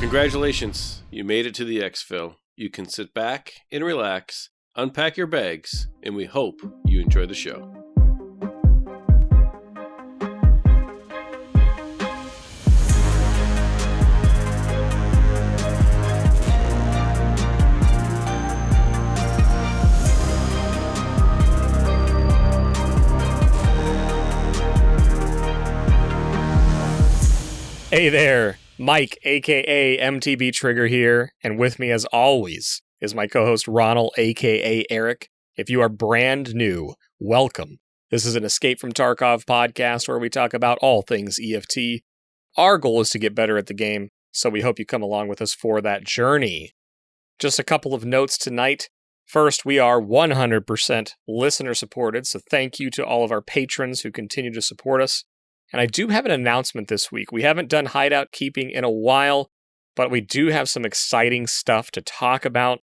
Congratulations, you made it to the Exfil. You can sit back and relax, unpack your bags, and we hope you enjoy the show. Hey there, Mike, aka MTBtrigger here, and with me as always is my co-host Ronal, aka Eric. If you are brand new, welcome. This is an Escape from Tarkov podcast where we talk about all things EFT. Our goal is to get better at the game, so we hope you come along with us for that journey. Just a couple of notes tonight. First, we are 100% listener supported, so thank you to all of our patrons who continue to support us. And I do have an announcement this week. We haven't done hideout keeping in a while, but we do have some exciting stuff to talk about.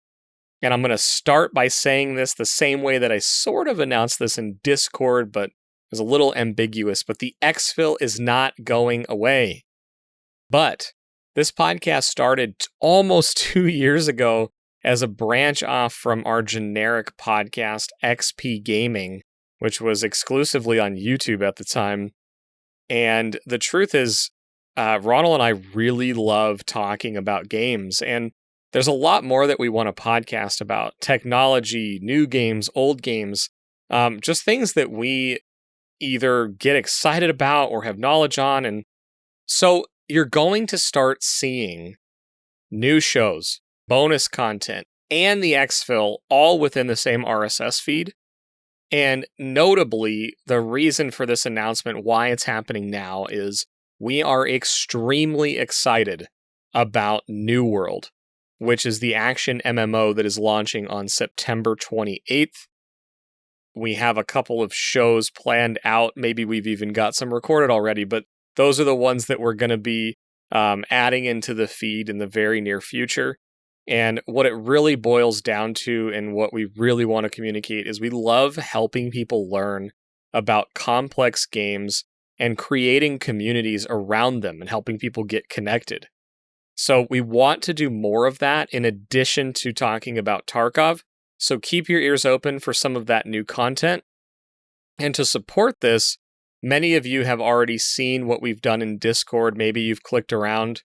And I'm going to start by saying this the same way that I sort of announced this in Discord, but it was a little ambiguous. But the Exfil is not going away. But this podcast started almost 2 years ago as a branch off from our generic podcast, XP Gaming, which was exclusively on YouTube at the time. And the truth is, Ronal and I really love talking about games, and there's a lot more that we want to podcast about. Technology, new games, old games, just things that we either get excited about or have knowledge on. And so you're going to start seeing new shows, bonus content, and the Exfil all within the same RSS feed. And notably, the reason for this announcement, why it's happening now, is we are extremely excited about New World, which is the action MMO that is launching on September 28th. We have a couple of shows planned out. Maybe we've even got some recorded already, but those are the ones that we're going to be adding into the feed in the very near future. And what it really boils down to and what we really want to communicate is we love helping people learn about complex games and creating communities around them and helping people get connected. So we want to do more of that in addition to talking about Tarkov. So keep your ears open for some of that new content. And to support this, many of you have already seen what we've done in Discord. Maybe you've clicked around.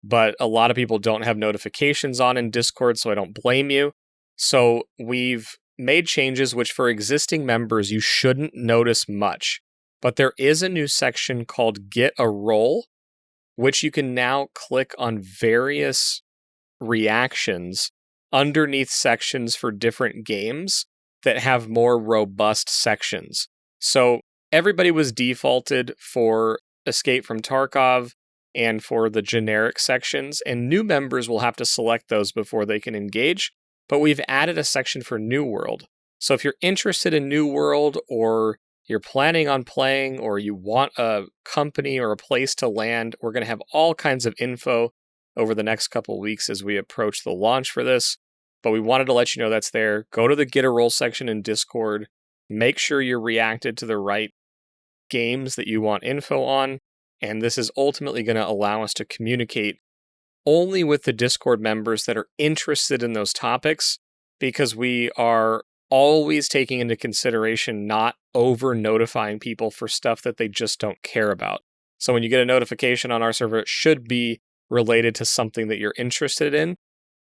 But a lot of people don't have notifications on in Discord, so I don't blame you. So we've made changes which for existing members you shouldn't notice much. But there is a new section called Get a Role, which you can now click on various reactions underneath sections for different games that have more robust sections. So everybody was defaulted for Escape from Tarkov and for the generic sections, and new members will have to select those before they can engage, but we've added a section for New World. So if you're interested in New World, or you're planning on playing, or you want a company or a place to land, we're going to have all kinds of info over the next couple of weeks as we approach the launch for this, but we wanted to let you know that's there. Go to the Get a Role section in Discord, make sure you're reacted to the right games that you want info on, and this is ultimately going to allow us to communicate only with the Discord members that are interested in those topics, because we are always taking into consideration not over-notifying people for stuff that they just don't care about. So when you get a notification on our server, it should be related to something that you're interested in.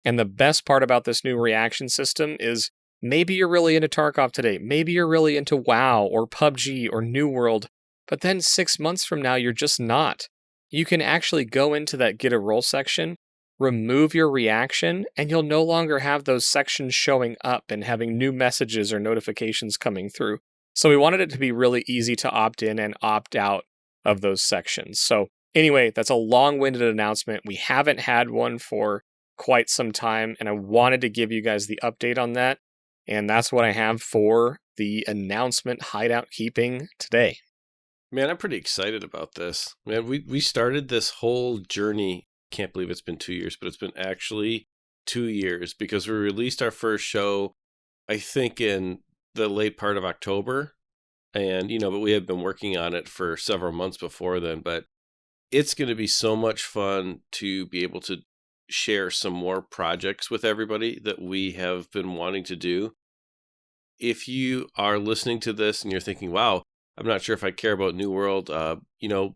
And the best part about this new reaction system is maybe you're really into Tarkov today, maybe you're really into WoW or PUBG or New World, but then 6 months from now, you're just not. You can actually go into that Get a Role section, remove your reaction, and you'll no longer have those sections showing up and having new messages or notifications coming through. So we wanted it to be really easy to opt in and opt out of those sections. So anyway, that's a long-winded announcement. We haven't had one for quite some time, and I wanted to give you guys the update on that. And that's what I have for the announcement hideout keeping today. Man, I'm pretty excited about this. Man, we started this whole journey. Can't believe it's been 2 years, but it's been actually 2 years, because we released our first show, I think, in the late part of October. And, but we had been working on it for several months before then. But it's going to be so much fun to be able to share some more projects with everybody that we have been wanting to do. If you are listening to this and you're thinking, wow, I'm not sure if I care about New World,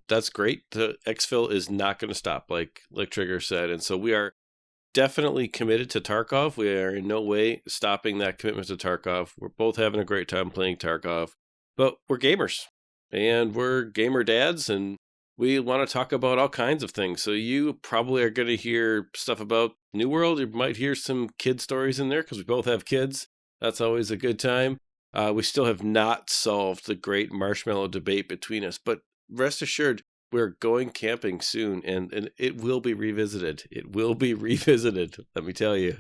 that's great. The Exfil is not going to stop, like Trigger said. And so we are definitely committed to Tarkov. We are in no way stopping that commitment to Tarkov. We're both having a great time playing Tarkov, but we're gamers and we're gamer dads, and we want to talk about all kinds of things. So you probably are going to hear stuff about New World. You might hear some kid stories in there because we both have kids. That's always a good time. We still have not solved the Great Marshmallow Debate between us, but rest assured, we're going camping soon, and it will be revisited. It will be revisited, let me tell you.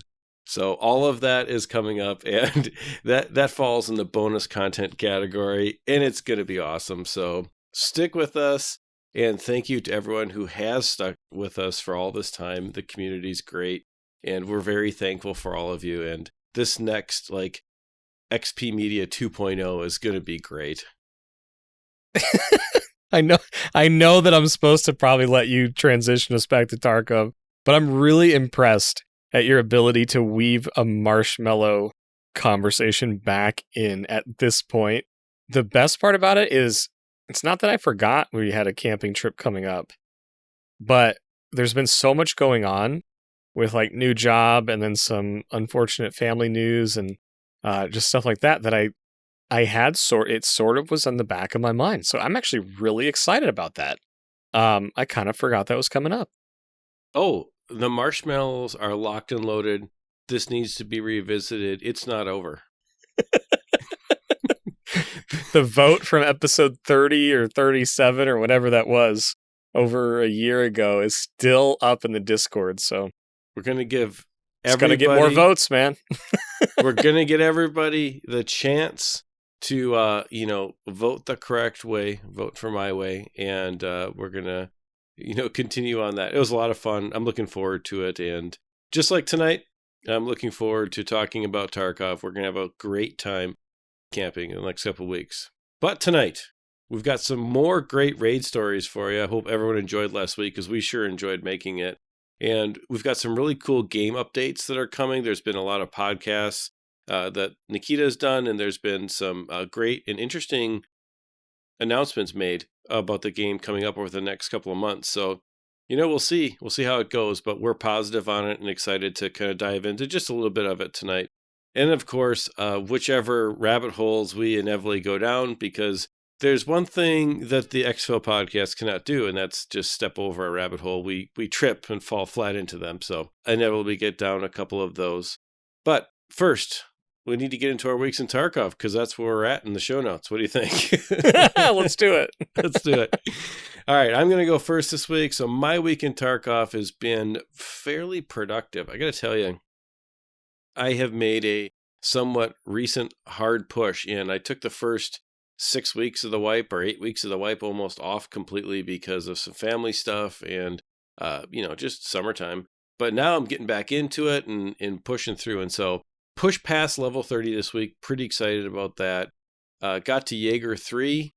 So all of that is coming up, and that falls in the bonus content category, and it's going to be awesome. So stick with us, and thank you to everyone who has stuck with us for all this time. The community's great, and we're very thankful for all of you. And this next, XP Media 2.0 is going to be great. I know that I'm supposed to probably let you transition us back to Tarkov, but I'm really impressed at your ability to weave a marshmallow conversation back in at this point. The best part about it is it's not that I forgot we had a camping trip coming up, but there's been so much going on with new job and then some unfortunate family news and just stuff like that I had it sort of was on the back of my mind. So I'm actually really excited about that. I kind of forgot that was coming up. Oh, the marshmallows are locked and loaded. This needs to be revisited. It's not over. The vote from episode 30 or 37 or whatever that was over a year ago is still up in the Discord. So we're going to give everybody... It's going to get more votes, man. We're going to get everybody the chance to, vote the correct way, vote for my way. And we're going to, continue on that. It was a lot of fun. I'm looking forward to it. And just like tonight, I'm looking forward to talking about Tarkov. We're going to have a great time camping in the next couple of weeks. But tonight, we've got some more great raid stories for you. I hope everyone enjoyed last week because we sure enjoyed making it. And we've got some really cool game updates that are coming. There's been a lot of podcasts that Nikita has done, and there's been some great and interesting announcements made about the game coming up over the next couple of months. So, we'll see. We'll see how it goes, but we're positive on it and excited to kind of dive into just a little bit of it tonight. And of course, whichever rabbit holes we inevitably go down, because there's one thing that the Exfil podcast cannot do, and that's just step over a rabbit hole. We trip and fall flat into them. So inevitably get down a couple of those. But first, we need to get into our weeks in Tarkov because that's where we're at in the show notes. What do you think? Let's do it. Let's do it. All right, I'm going to go first this week. So my week in Tarkov has been fairly productive. I got to tell you, I have made a somewhat recent hard push in. I took the first 6 weeks of the wipe or 8 weeks of the wipe almost off completely because of some family stuff and, just summertime. But now I'm getting back into it and pushing through. And so push past level 30 this week. Pretty excited about that. Got to Jaeger 3.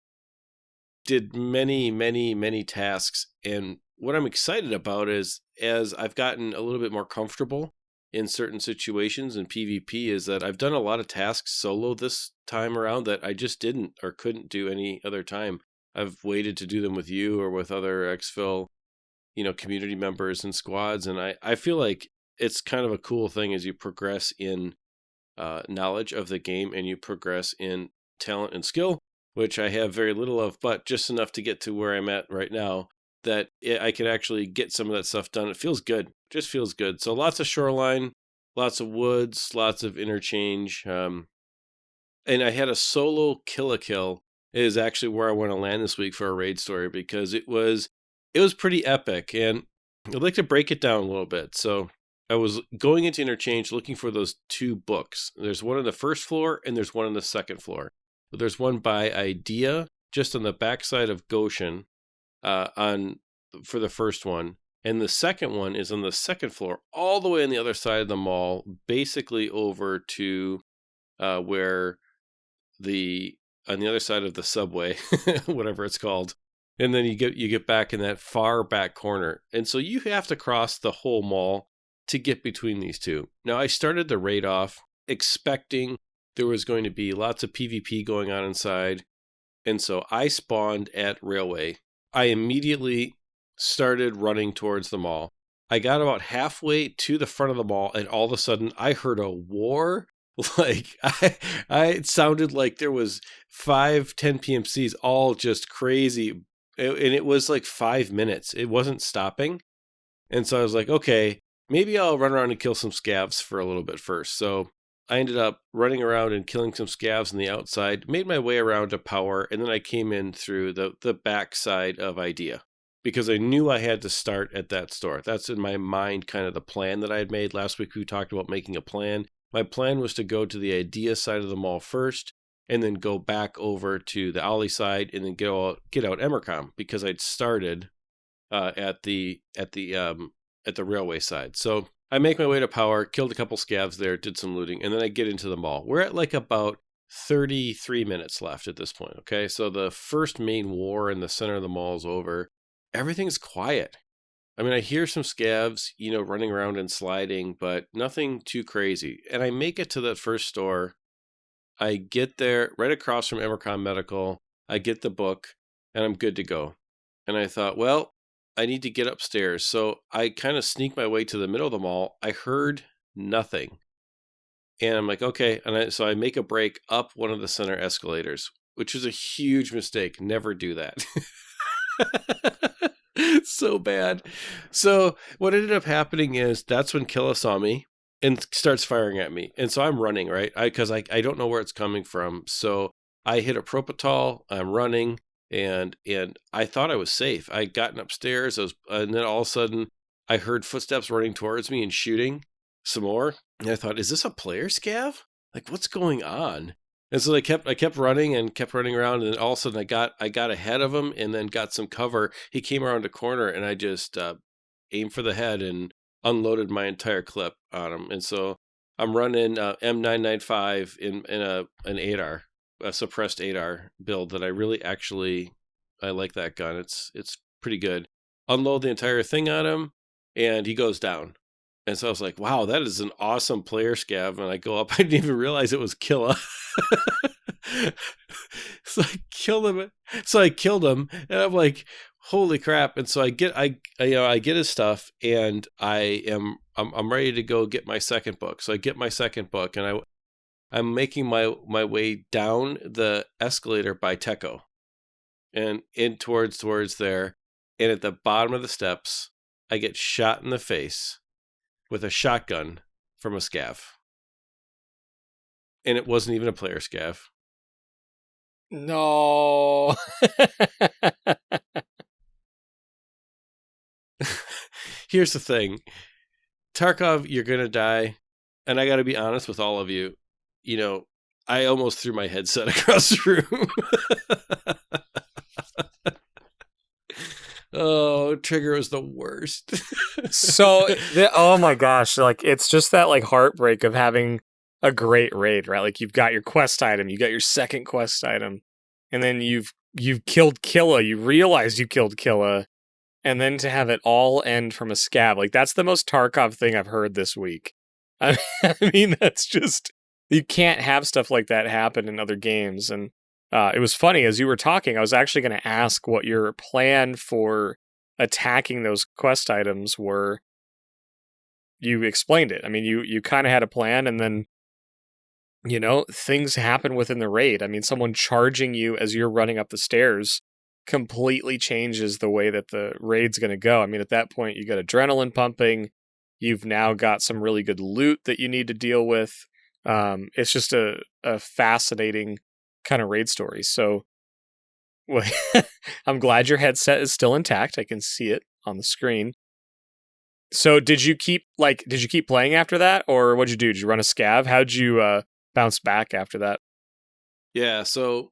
Did many, many, many tasks. And what I'm excited about is as I've gotten a little bit more comfortable in certain situations in PvP is that I've done a lot of tasks solo this time around that I just didn't or couldn't do any other time. I've waited to do them with you or with other Exfil, community members and squads. And I feel like it's kind of a cool thing as you progress in knowledge of the game and you progress in talent and skill, which I have very little of, but just enough to get to where I'm at right now that I can actually get some of that stuff done. It feels good. Just feels good. So lots of shoreline, lots of woods, lots of interchange. And I had a solo Killa kill. It is actually where I want to land this week for a raid story because it was pretty epic. And I'd like to break it down a little bit. So I was going into interchange looking for those 2 books. There's one on the first floor and there's one on the second floor. There's one by Idea just on the backside of Goshen for the first one. And the second one is on the second floor, all the way on the other side of the mall, basically over to where on the other side of the subway, whatever it's called. And then you get back in that far back corner. And so you have to cross the whole mall to get between these two. Now, I started the raid off expecting there was going to be lots of PvP going on inside. And so I spawned at Railway. I immediately started running towards the mall. I got about halfway to the front of the mall, and all of a sudden I heard a war. Like it sounded like there was 5-10 PMCs all just crazy. And it was like 5 minutes. It wasn't stopping. And so I was like, okay, maybe I'll run around and kill some scavs for a little bit first. So I ended up running around and killing some scavs on the outside, made my way around to power, and then I came in through the back side of Idea because I knew I had to start at that store. That's in my mind kind of the plan that I had made. Last week we talked about making a plan. My plan was to go to the Idea side of the mall first and then go back over to the Ollie side and then get out Emercom because I'd started at the railway side. So I make my way to power, killed a couple scavs there, did some looting, and then I get into the mall. We're at like about 33 minutes left at this point, okay? So the first main war in the center of the mall is over. Everything's quiet. I mean, I hear some scavs, running around and sliding, but nothing too crazy. And I make it to that first store. I get there right across from Emercom Medical. I get the book, and I'm good to go. And I thought, well, I need to get upstairs. So I kind of sneak my way to the middle of the mall. I heard nothing. And I'm like, okay. And so I make a break up one of the center escalators, which is a huge mistake. Never do that. So bad. So what ended up happening is that's when Killa saw me and starts firing at me. And so I'm running, right? Because I don't know where it's coming from. So I hit a Propitol. I'm running. And I thought I was safe. I had gotten upstairs, and then all of a sudden I heard footsteps running towards me and shooting some more. And I thought, is this a player scav? Like, what's going on? And so I kept running and kept running around, and then all of a sudden I got ahead of him and then got some cover. He came around a corner, and I just aimed for the head and unloaded my entire clip on him. And so I'm running M995 in an 8R. A suppressed 8R build that I really I like that gun. It's pretty good. Unload the entire thing on him, and he goes down. And so I was like, wow, that is an awesome player scav. And I go up, I didn't even realize it was Killa. So I killed him, and I'm like, holy crap. And so I get his stuff, and I'm ready to go get my second book. So I get my second book, and I'm making my way down the escalator by Teco and in towards there. And at the bottom of the steps, I get shot in the face with a shotgun from a scav. And it wasn't even a player scav. No. Here's the thing. Tarkov, you're going to die. And I got to be honest with all of you. I almost threw my headset across the room. Oh, Trigger was the worst. So, oh my gosh, like it's just that like heartbreak of having a great raid, right? Like you've got your quest item, you got your second quest item, and then you've killed Killa, you realize you killed Killa, and then to have it all end from a scav, like that's the most Tarkov thing I've heard this week. I mean, that's just, you can't have stuff like that happen in other games. And it was funny, as you were talking, I was actually going to ask what your plan for attacking those quest items were. You explained it. I mean, you kind of had a plan, and then, things happen within the raid. I mean, someone charging you as you're running up the stairs completely changes the way that the raid's going to go. I mean, at that point, you got adrenaline pumping. You've now got some really good loot that you need to deal with. It's just a fascinating kind of raid story. So well, I'm glad your headset is still intact. I can see it on the screen. So did you keep playing after that, or what'd you do? Did you run a scav? How'd you bounce back after that? Yeah, so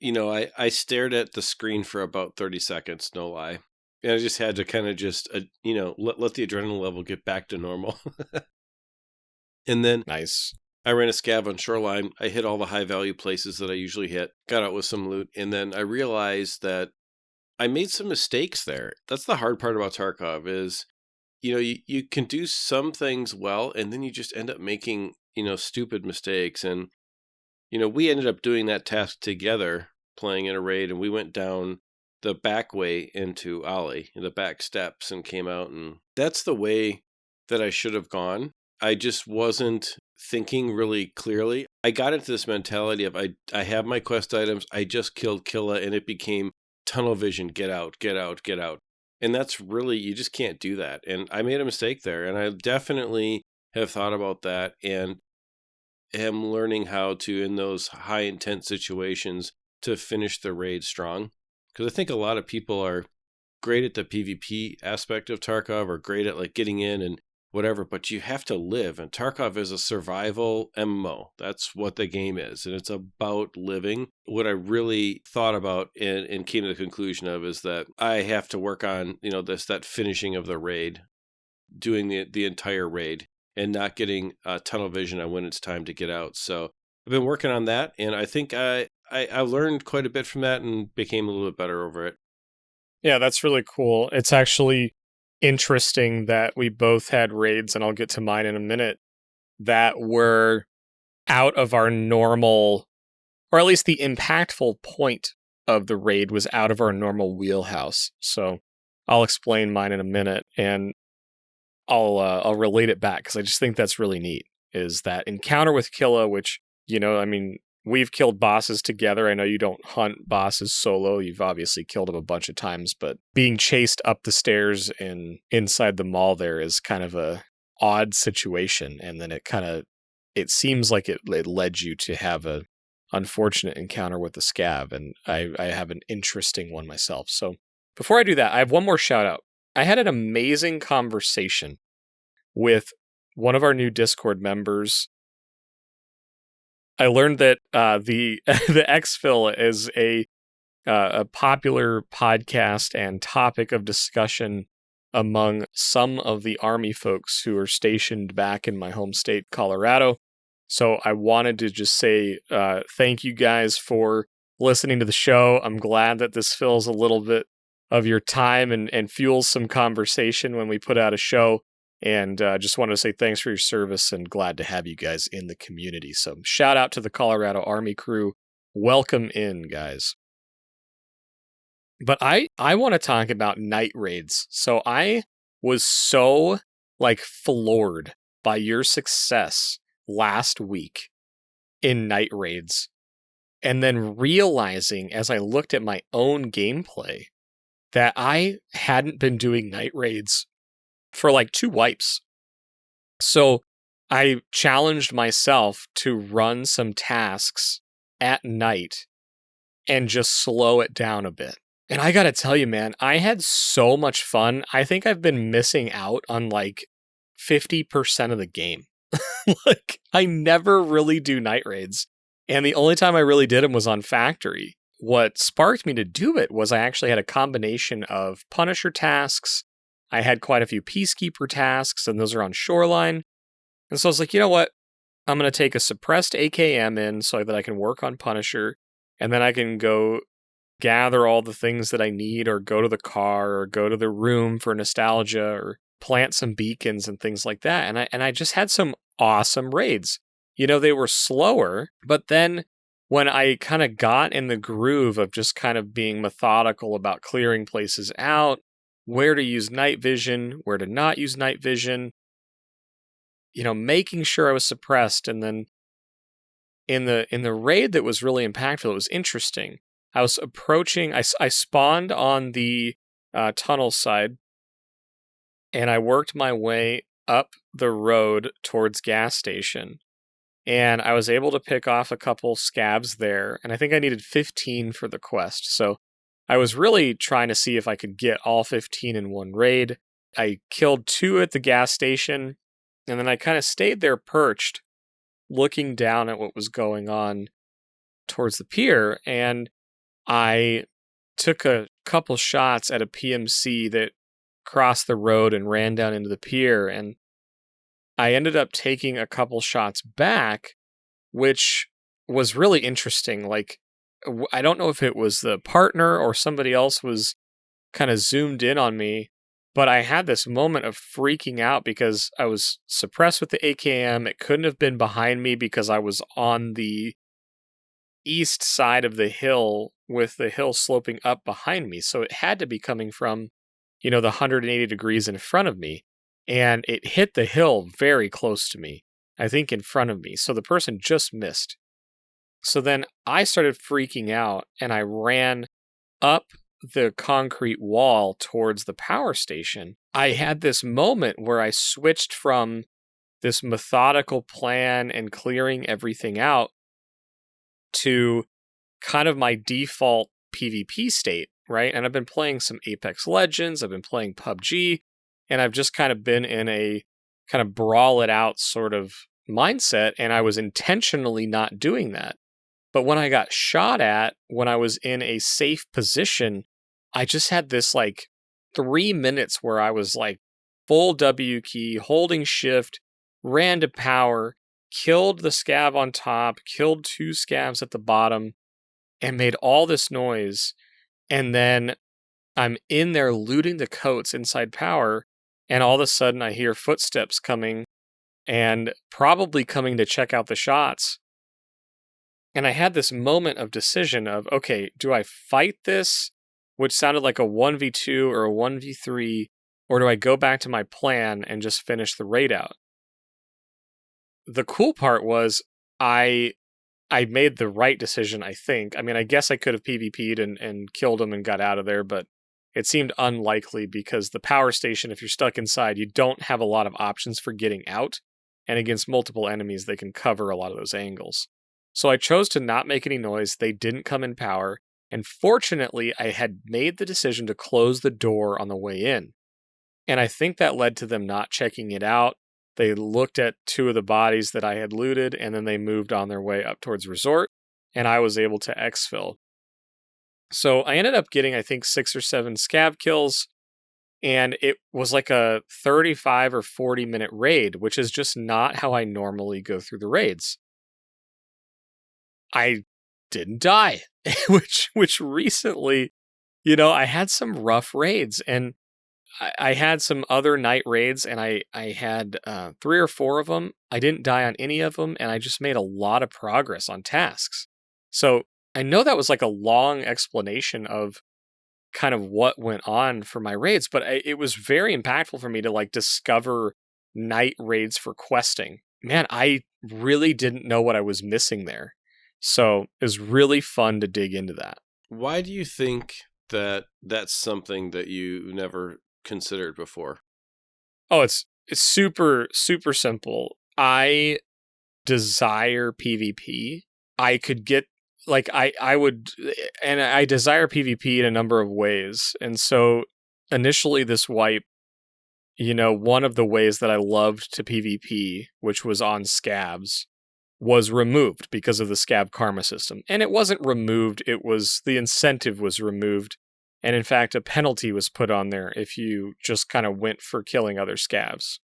I stared at the screen for about 30 seconds, no lie. And I just had to kind of let the adrenaline level get back to normal. And then Nice. I ran a scav on Shoreline. I hit all the high value places that I usually hit, got out with some loot, and then I realized that I made some mistakes there. That's the hard part about Tarkov is you can do some things well, and then you just end up making, stupid mistakes. And, we ended up doing that task together, playing in a raid, and we went down the back way into Ollie, the back steps, and came out. And that's the way that I should have gone. I just wasn't thinking really clearly. I got into this mentality of I have my quest items. I just killed Killa, and it became tunnel vision, get out, get out, get out. And that's really, you just can't do that. And I made a mistake there. And I definitely have thought about that and am learning how to, in those high intent situations, to finish the raid strong. Because I think a lot of people are great at the PvP aspect of Tarkov, or great at like getting in and whatever, but you have to live. And Tarkov is a survival MMO. That's what the game is. And it's about living. What I really thought about and came to the conclusion of is that I have to work on, that finishing of the raid, doing the entire raid, and not getting tunnel vision on when it's time to get out. So I've been working on that, and I think I learned quite a bit from that and became a little bit better over it. Yeah, that's really cool. It's actually interesting that we both had raids, and I'll get to mine in a minute, that were out of our normal, or at least the impactful point of the raid was out of our normal wheelhouse. So I'll explain mine in a minute, and I'll relate it back, because I just think that's really neat, is that encounter with Killa, which, we've killed bosses together. I know you don't hunt bosses solo. You've obviously killed them a bunch of times, but being chased up the stairs and inside the mall there is kind of a odd situation. And then it seems like it led you to have a unfortunate encounter with the SCAV. And I have an interesting one myself. So before I do that, I have one more shout out. I had an amazing conversation with one of our new Discord members. I learned that the Exfil is a popular podcast and topic of discussion among some of the Army folks who are stationed back in my home state, Colorado. So I wanted to just say thank you guys for listening to the show. I'm glad that this fills a little bit of your time and fuels some conversation when we put out a show. And just wanted to say thanks for your service, and glad to have you guys in the community. So shout out to the Colorado Army crew. Welcome in, guys. But I want to talk about night raids. So I was so floored by your success last week in night raids. And then realizing as I looked at my own gameplay that I hadn't been doing night raids for 2 wipes. So I challenged myself to run some tasks at night and just slow it down a bit. And I gotta tell you, man, I had so much fun. I think I've been missing out on 50% of the game. I never really do night raids. And the only time I really did them was on Factory. What sparked me to do it was I actually had a combination of Punisher tasks. I had quite a few Peacekeeper tasks, and those are on Shoreline. And so I was like, you know what? I'm going to take a suppressed AKM in so that I can work on Punisher, and then I can go gather all the things that I need, or go to the car, or go to the room for nostalgia, or plant some beacons and things like that. And I just had some awesome raids. They were slower, but then when I kind of got in the groove of just kind of being methodical about clearing places out, where to use night vision, where to not use night vision, making sure I was suppressed. And then in the raid that was really impactful, it was interesting. I was approaching, I spawned on the tunnel side, and I worked my way up the road towards gas station. And I was able to pick off a couple scavs there, and I think I needed 15 for the quest. So I was really trying to see if I could get all 15 in one raid. I killed 2 at the gas station, and then I kind of stayed there perched, looking down at what was going on towards the pier, and I took a couple shots at a PMC that crossed the road and ran down into the pier, and I ended up taking a couple shots back, which was really interesting. I don't know if it was the partner or somebody else was kind of zoomed in on me, But I had this moment of freaking out because I was suppressed with the AKM. It couldn't have been behind me because I was on the east side of the hill with the hill sloping up behind me. So it had to be coming from, the 180 degrees in front of me. And it hit the hill very close to me, I think in front of me. So the person just missed. So then I started freaking out and I ran up the concrete wall towards the power station. I had this moment where I switched from this methodical plan and clearing everything out to kind of my default PvP state, right? And I've been playing some Apex Legends, I've been playing PUBG, and I've just kind of been in a kind of brawl it out sort of mindset, and I was intentionally not doing that. But when I got shot at, when I was in a safe position, I just had this 3 minutes where I was full W key, holding shift, ran to power, killed the scav on top, killed 2 scavs at the bottom, and made all this noise. And then I'm in there looting the coats inside power, and all of a sudden I hear footsteps coming and probably coming to check out the shots. And I had this moment of decision of, okay, do I fight this, which sounded like a 1v2 or a 1v3, or do I go back to my plan and just finish the raid out? The cool part was I made the right decision, I think. I mean, I guess I could have PvP'd and killed him and got out of there, but it seemed unlikely because the power station, if you're stuck inside, you don't have a lot of options for getting out. And against multiple enemies, they can cover a lot of those angles. So I chose to not make any noise. They didn't come in power. And fortunately, I had made the decision to close the door on the way in. And I think that led to them not checking it out. They looked at 2 of the bodies that I had looted, and then they moved on their way up towards Resort, and I was able to exfil. So I ended up getting, I think, 6 or 7 scav kills, and it was like a 35 or 40 minute raid, which is just not how I normally go through the raids. I didn't die, which recently, I had some rough raids, and I had some other night raids, and I had 3 or 4 of them. I didn't die on any of them, and I just made a lot of progress on tasks. So I know that was like a long explanation of kind of what went on for my raids, but it was very impactful for me to discover night raids for questing. Man, I really didn't know what I was missing there. So it was really fun to dig into that. Why do you think that that's something that you never considered before? Oh, it's super, super simple. I desire PvP. I could get, I would, and I desire PvP in a number of ways. And so initially this wipe, one of the ways that I loved to PvP, which was on scavs, was removed because of the scav karma system. And it wasn't removed, the incentive was removed. And in fact, a penalty was put on there if you just kind of went for killing other scavs.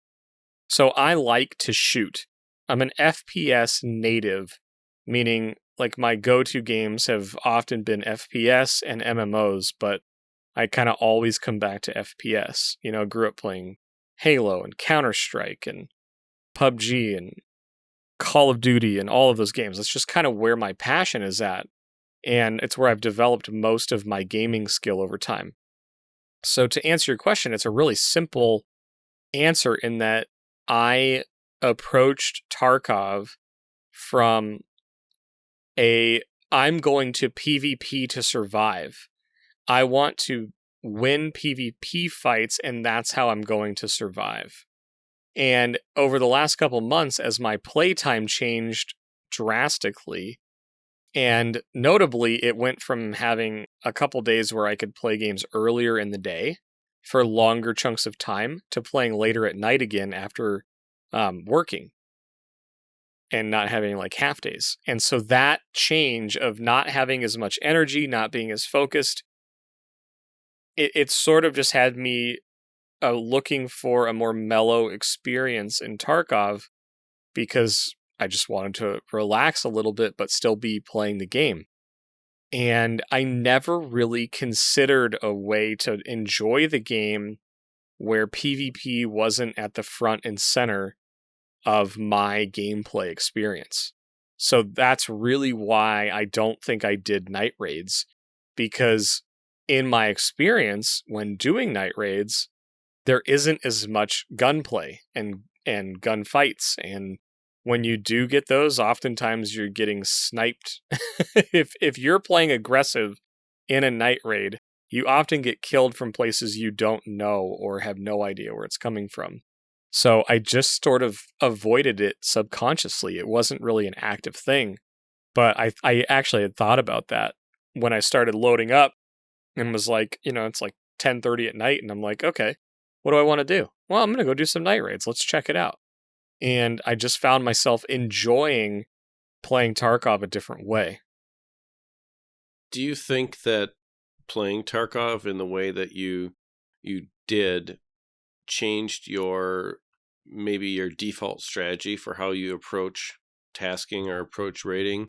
So I like to shoot. I'm an FPS native, meaning my go-to games have often been FPS and MMOs, but I kind of always come back to FPS. Grew up playing Halo and Counter-Strike and PUBG and Call of Duty and all of those games. That's just kind of where my passion is at. And it's where I've developed most of my gaming skill over time. So to answer your question, it's a really simple answer in that I approached Tarkov from I'm going to PvP to survive. I want to win PvP fights, and that's how I'm going to survive. And over the last couple months, as my playtime changed drastically, and notably, it went from having a couple days where I could play games earlier in the day for longer chunks of time to playing later at night again after working and not having half days. And so that change of not having as much energy, not being as focused, it sort of just had me looking for a more mellow experience in Tarkov because I just wanted to relax a little bit, but still be playing the game. And I never really considered a way to enjoy the game where PvP wasn't at the front and center of my gameplay experience. So that's really why I don't think I did night raids, because in my experience when doing night raids, there isn't as much gunplay and gunfights, and when you do get those, oftentimes you're getting sniped. If you're playing aggressive in a night raid, you often get killed from places you don't know or have no idea where it's coming from. So I just sort of avoided it subconsciously. It wasn't really an active thing, but I actually had thought about that when I started loading up and was like, it's like 10:30 at night, and I'm like, okay, what do I want to do? Well, I'm going to go do some night raids. Let's check it out. And I just found myself enjoying playing Tarkov a different way. Do you think that playing Tarkov in the way that you did changed maybe your default strategy for how you approach tasking or approach raiding?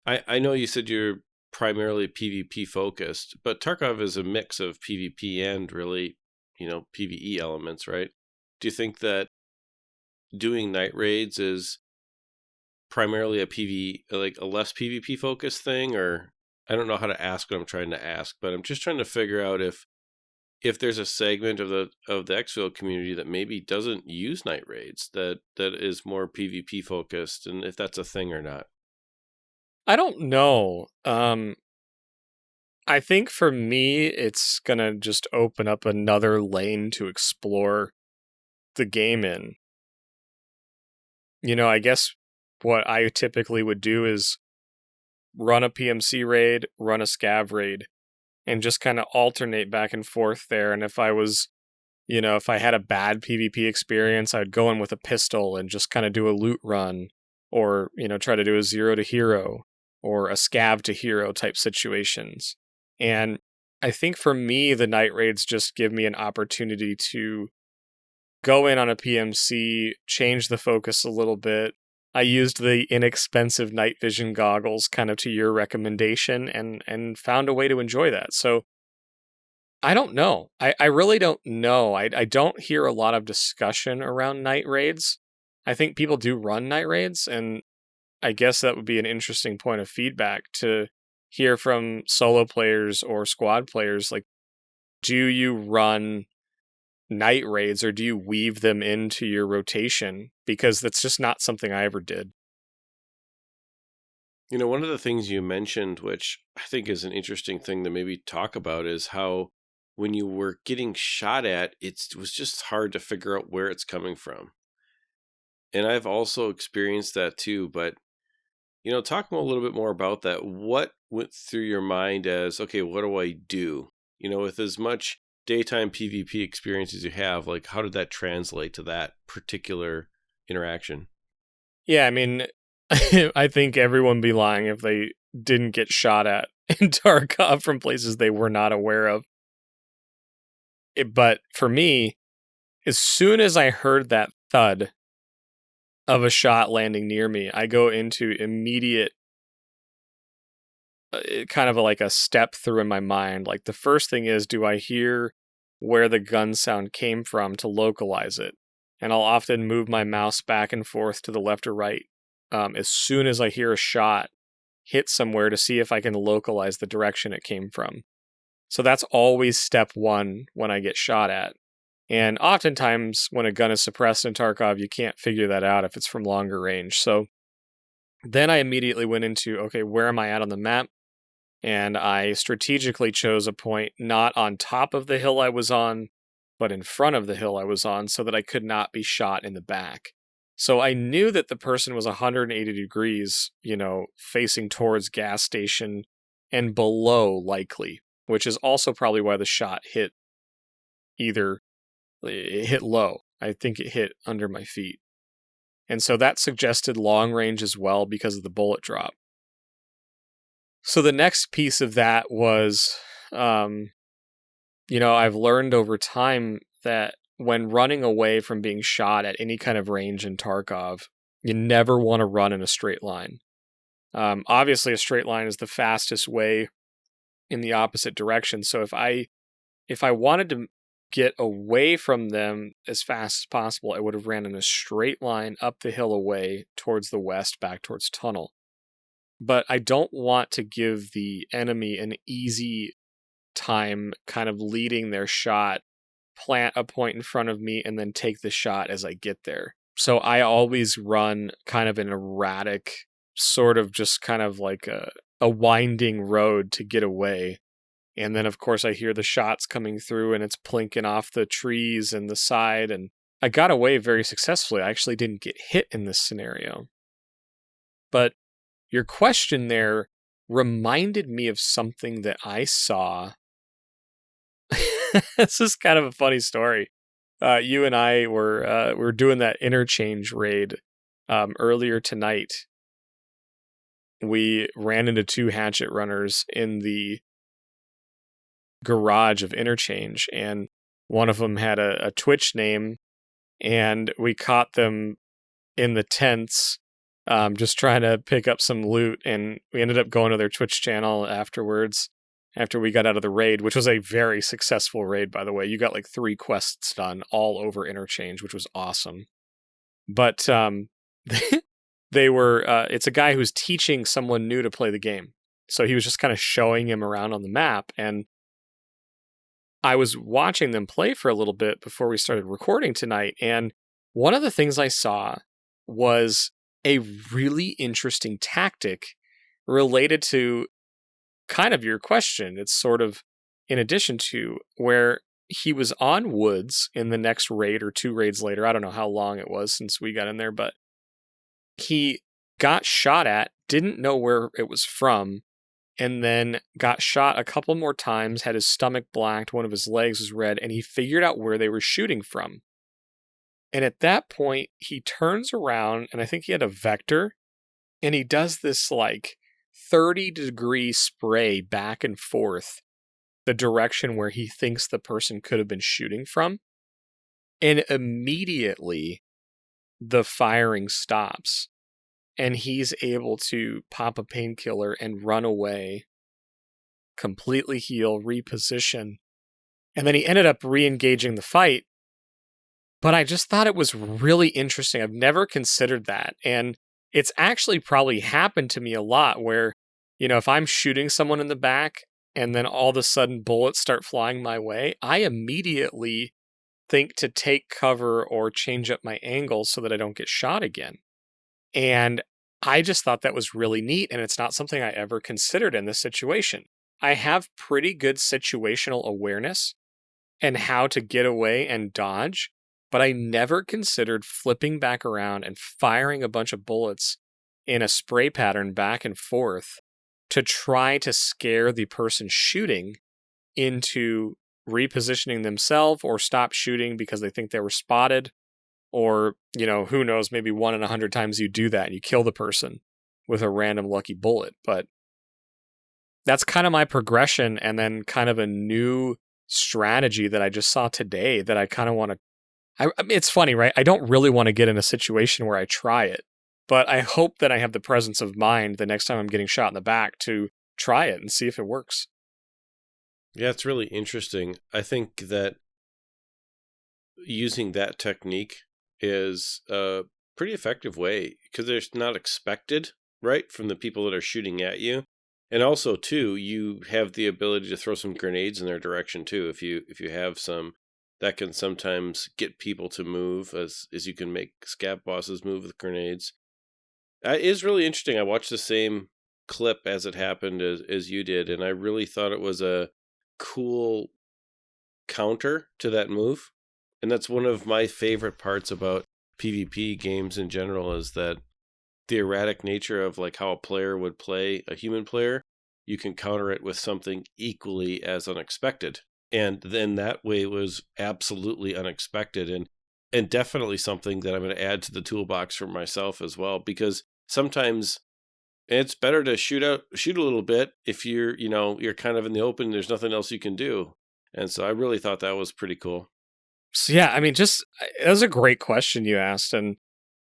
I know you said you're primarily PvP focused, but Tarkov is a mix of PvP and really, PvE elements, right? Do you think that doing night raids is primarily a less PvP focused thing? Or I don't know how to ask what I'm trying to ask, but I'm just trying to figure out if there's a segment of the Exfil community that maybe doesn't use night raids, that is more PvP focused, and if that's a thing or not. I don't know. I think for me, it's going to just open up another lane to explore the game in. I guess what I typically would do is run a PMC raid, run a SCAV raid, and just kind of alternate back and forth there. And if I was, if I had a bad PvP experience, I'd go in with a pistol and just kind of do a loot run, or, try to do a 0 to hero or a SCAV to hero type situations. And I think for me, the night raids just give me an opportunity to go in on a PMC, change the focus a little bit. I used the inexpensive night vision goggles kind of to your recommendation and found a way to enjoy that. So I don't know. I really don't know. I don't hear a lot of discussion around night raids. I think people do run night raids, and I guess that would be an interesting point of feedback to hear from solo players or squad players. Like, do you run night raids or do you weave them into your rotation? Because that's just not something I ever did. One of the things you mentioned, which I think is an interesting thing to maybe talk about, is how when you were getting shot at, it was just hard to figure out where it's coming from. And I've also experienced that too, but talk a little bit more about that. What went through your mind as, okay, what do I do? With as much daytime PvP experience as you have, like, how did that translate to that particular interaction? Yeah, I mean, I think everyone would be lying if they didn't get shot at in Tarkov from places they were not aware of. But for me, as soon as I heard that thud of a shot landing near me, I go into immediate kind of like a step through in my mind. Like, the first thing is, do I hear where the gun sound came from to localize it? And I'll often move my mouse back and forth to the left or right as soon as I hear a shot hit somewhere to see if I can localize the direction it came from. So that's always step one when I get shot at. And oftentimes when a gun is suppressed in Tarkov, you can't figure that out if it's from longer range. So then I immediately went into, okay, where am I at on the map? And I strategically chose a point not on top of the hill I was on, but in front of the hill I was on, so that I could not be shot in the back. So I knew that the person was 180 degrees, facing towards gas station and below likely, which is also probably why the shot hit low. I think it hit under my feet. And so that suggested long range as well because of the bullet drop. So the next piece of that was, I've learned over time that when running away from being shot at any kind of range in Tarkov, you never want to run in a straight line. Obviously, a straight line is the fastest way in the opposite direction. So if I wanted to get away from them as fast as possible, I would have ran in a straight line up the hill away towards the west, back towards tunnel. But I don't want to give the enemy an easy time kind of leading their shot, plant a point in front of me, and then take the shot as I get there. So I always run kind of an erratic, sort of just kind of like a winding road to get away. And then, of course, I hear the shots coming through and it's plinking off the trees and the side. And I got away very successfully. I actually didn't get hit in this scenario. But your question there reminded me of something that I saw. This is kind of a funny story. You and I were doing that interchange raid earlier tonight. We ran into 2 hatchet runners in the garage of interchange, and one of them had a Twitch name, and we caught them in the tents just trying to pick up some loot, and we ended up going to their Twitch channel afterwards after we got out of the raid, which was a very successful raid, by the way. You got like 3 quests done all over interchange, which was awesome. But they were it's a guy who's teaching someone new to play the game, so he was just kind of showing him around on the map, and I was watching them play for a little bit before we started recording tonight, and one of the things I saw was a really interesting tactic related to kind of your question. It's sort of in addition to where he was on woods in the next raid or 2 raids later. I don't know how long it was since we got in there, but he got shot at, didn't know where it was from, and then got shot a couple more times, had his stomach blacked, one of his legs was red, and he figured out where they were shooting from. And at that point, he turns around, and I think he had a vector, and he does this like 30-degree spray back and forth the direction where he thinks the person could have been shooting from. And immediately, the firing stops. And he's able to pop a painkiller and run away, completely heal, reposition. And then he ended up re-engaging the fight. But I just thought it was really interesting. I've never considered that. And it's actually probably happened to me a lot where, you know, if I'm shooting someone in the back and then all of a sudden bullets start flying my way, I immediately think to take cover or change up my angle so that I don't get shot again. And I just thought that was really neat, and it's not something I ever considered in this situation. I have pretty good situational awareness and how to get away and dodge, but I never considered flipping back around and firing a bunch of bullets in a spray pattern back and forth to try to scare the person shooting into repositioning themselves or stop shooting because they think they were spotted. Or, you know, who knows, maybe 1 in 100 times you do that and you kill the person with a random lucky bullet. But that's kind of my progression, and then kind of a new strategy that I just saw today that I kind of want to... I mean, it's funny, right? I don't really want to get in a situation where I try it, but I hope that I have the presence of mind the next time I'm getting shot in the back to try it and see if it works. Yeah, it's really interesting. I think that using that technique is a pretty effective way because it's not expected, right, from the people that are shooting at you. And also, too, you have the ability to throw some grenades in their direction, too. If you have some, that can sometimes get people to move, as you can make SCAV bosses move with grenades. It is really interesting. I watched the same clip as it happened as you did, and I really thought it was a cool counter to that move. And that's one of my favorite parts about PvP games in general, is that the erratic nature of like how a player would play a human player, you can counter it with something equally as unexpected. And then that way was absolutely unexpected and definitely something that I'm going to add to the toolbox for myself as well, because sometimes it's better to shoot a little bit if you're kind of in the open, there's nothing else you can do. And so I really thought that was pretty cool. So yeah, I mean, it was a great question you asked, and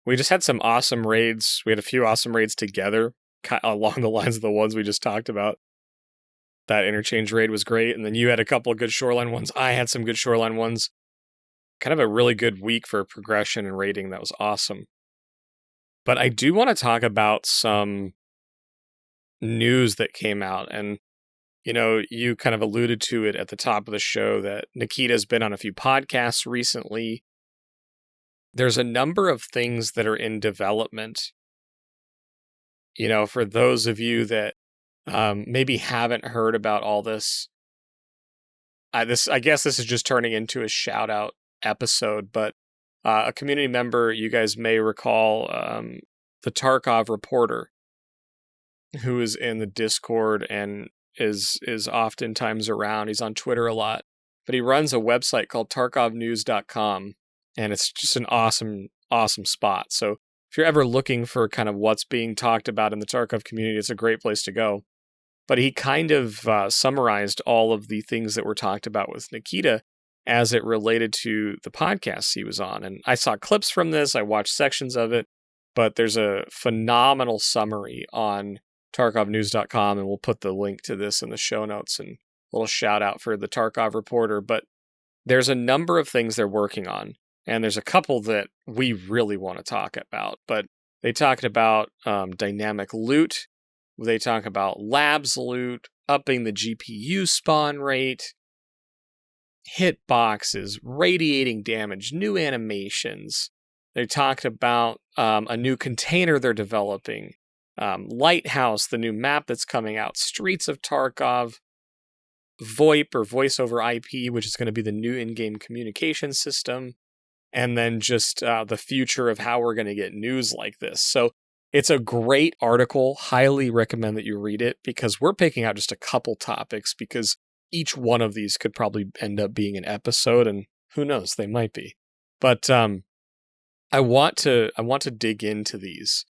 we just had some awesome raids. We had a few awesome raids together along the lines of the ones we just talked about. That interchange raid was great. And then you had a couple of good shoreline ones. I had some good shoreline ones. Kind of a really good week for progression and rating. That was awesome. But I do want to talk about some news that came out. And, you kind of alluded to it at the top of the show that Nikita's been on a few podcasts recently. There's a number of things that are in development. For those of you that maybe haven't heard about all this, I guess this is just turning into a shout out episode, but a community member, you guys may recall, the Tarkov reporter, who is in the Discord and is oftentimes around. He's on Twitter a lot, but he runs a website called tarkovnews.com, and it's just an awesome spot. So if you're ever looking for kind of what's being talked about in the Tarkov community, it's a great place to go. But he kind of summarized all of the things that were talked about with Nikita as it related to the podcasts he was on. And I saw clips from this, I watched sections of it, but there's a phenomenal summary on tarkovnews.com, and we'll put the link to this in the show notes, and a little shout out for the Tarkov reporter. But there's a number of things they're working on, and there's a couple that we really want to talk about. But they talked about dynamic loot, they talk about labs loot, upping the GPU spawn rate, hitboxes, radiating damage, new animations. They talked about a new container they're developing, Lighthouse, the new map that's coming out, Streets of Tarkov, VoIP or Voice over IP, which is going to be the new in-game communication system, and then just the future of how we're going to get news like this. So it's a great article. Highly recommend that you read it, because we're picking out just a couple topics, because each one of these could probably end up being an episode, and who knows, they might be. But I want to dig into these.